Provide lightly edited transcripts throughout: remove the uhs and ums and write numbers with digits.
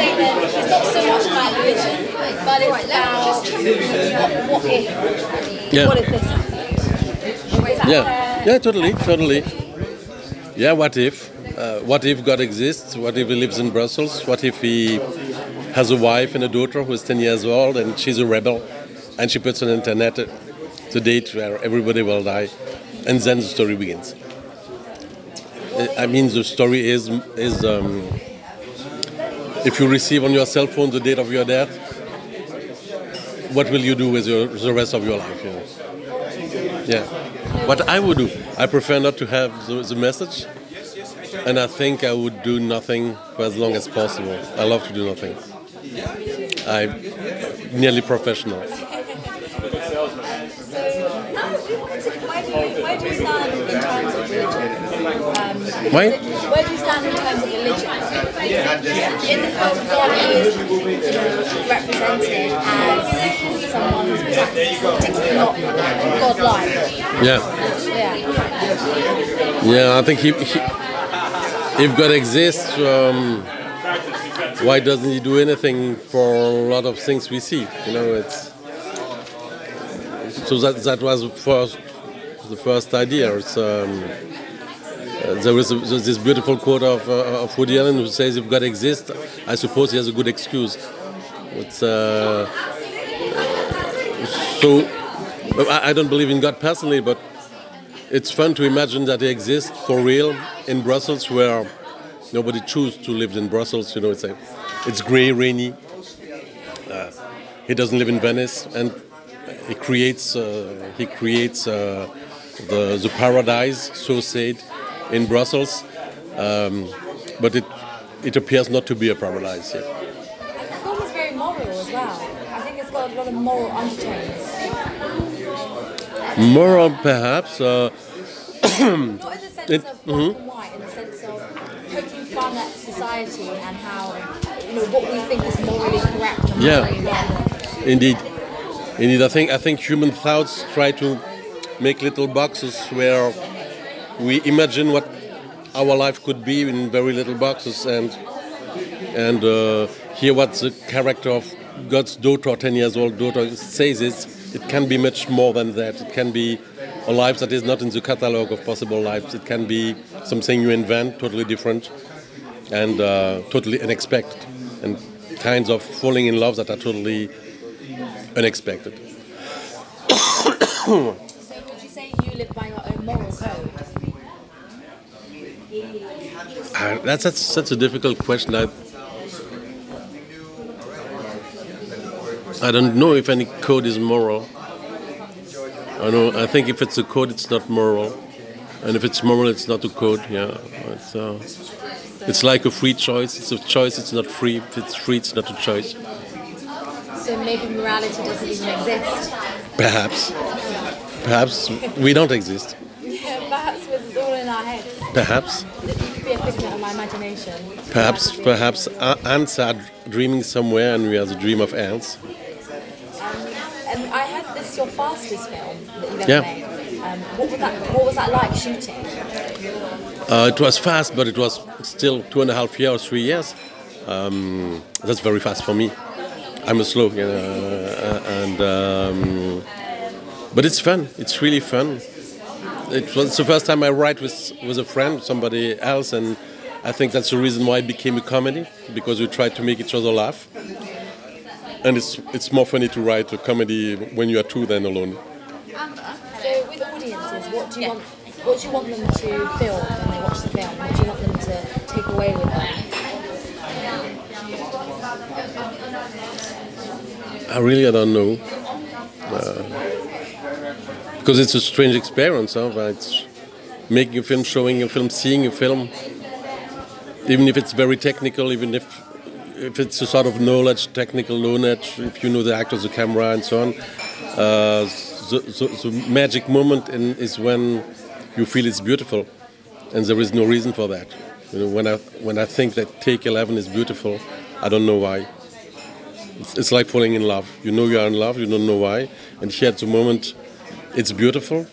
say that it's not so much about religion, but it's about what if? Yeah. What if this happened? Yeah, totally. Yeah, what if? What if God exists? What if he lives in Brussels? What if he has a wife and a daughter who is 10 years old and she's a rebel and she puts on the internet the date where everybody will die, and then the story begins. I mean, the story is if you receive on your cell phone the date of your death, what will you do with the rest of your life? You know? Yeah. What I would do, I prefer not to have the message, and I think I would do nothing for as long as possible. I love to do nothing. I'm nearly professional. Where do you stand in terms of religion? Why? Where do you stand in terms of religion? In the film, God is represented as someone who's particularly not God-like. Yeah, I think if God exists, why doesn't he do anything for a lot of things we see? You know, it's so that was the first idea. It's, there was this beautiful quote of Woody Allen who says, "If God exists, I suppose he has a good excuse." It's, so I don't believe in God personally, but it's fun to imagine that he exists for real in Brussels, where nobody chooses to live in Brussels. You know, it's grey, rainy. He doesn't live in Venice, and he creates the paradise, so said, in Brussels, but it appears not to be a paradise yet. The film is very moral as well. I think it's got a lot of moral undertones. Moral, perhaps. Not in the sense of black and white, in the sense of poking fun at society and how, what we think is morally correct and morally wrong. Indeed. I think human thoughts try to make little boxes where we imagine what our life could be in very little boxes, and hear what the character of God's daughter, 10 years old daughter, says it can be much more than that. It can be a life that is not in the catalogue of possible lives. It can be something you invent, totally different and totally unexpected, and kinds of falling in love that are totally unexpected. So would you say you live by your own moral code? That's such a difficult question. I don't know if any code is moral. I think if it's a code, it's not moral, and if it's moral, it's not a code. Yeah, it's like a free choice. It's a choice. It's not free. If it's free, it's not a choice. So maybe morality doesn't even exist. Perhaps we don't exist. Yeah, perhaps it's all in our heads. Perhaps. It could be a figment of my imagination. Perhaps ants are dreaming somewhere, and we are the dream of ants. And I heard this is your fastest film that you've ever made. What was that like shooting? It was fast, but it was still 2.5 years, 3 years. That's very fast for me. I'm a slow, but it's fun. It's really fun. It was the first time I write with a friend, somebody else, and I think that's the reason why it became a comedy, because we try to make each other laugh. And it's more funny to write a comedy when you are two than alone. So with audiences, what do you want them to feel when they watch the film? What do you want them to take away with them? I don't know. Because it's a strange experience. It's making a film, showing a film, seeing a film. Even if it's very technical, even if it's a sort of technical knowledge, if you know the actors, the camera, and so on. The magic moment is when you feel it's beautiful, and there is no reason for that. When I think that take 11 is beautiful, I don't know why. It's like falling in love. You know you are in love, you don't know why, and here at the moment, it's beautiful.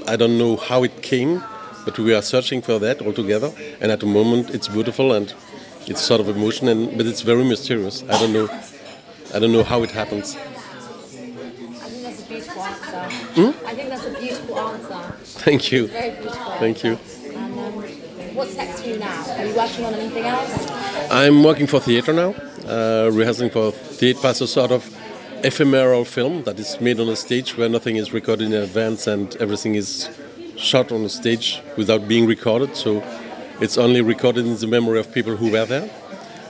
I don't know how it came, but we are searching for that all together, and at the moment, it's beautiful, and It's sort of emotion, but it's very mysterious. I don't know. I don't know how it happens. I think that's a beautiful answer. I think that's a beautiful answer. Thank you. Very beautiful. Thank you. And what's next for you now? Are you working on anything else? I'm working for theater now, rehearsing for theater as a sort of ephemeral film that is made on a stage where nothing is recorded in advance and everything is shot on a stage without being recorded. So it's only recorded in the memory of people who were there.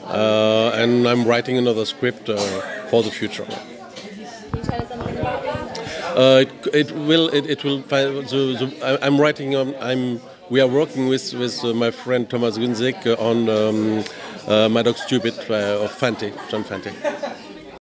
And I'm writing another script for the future. Can you tell us something about that? I'm writing. We are working with my friend Thomas Gunzek on My Dog Stupid of Fante, John Fante.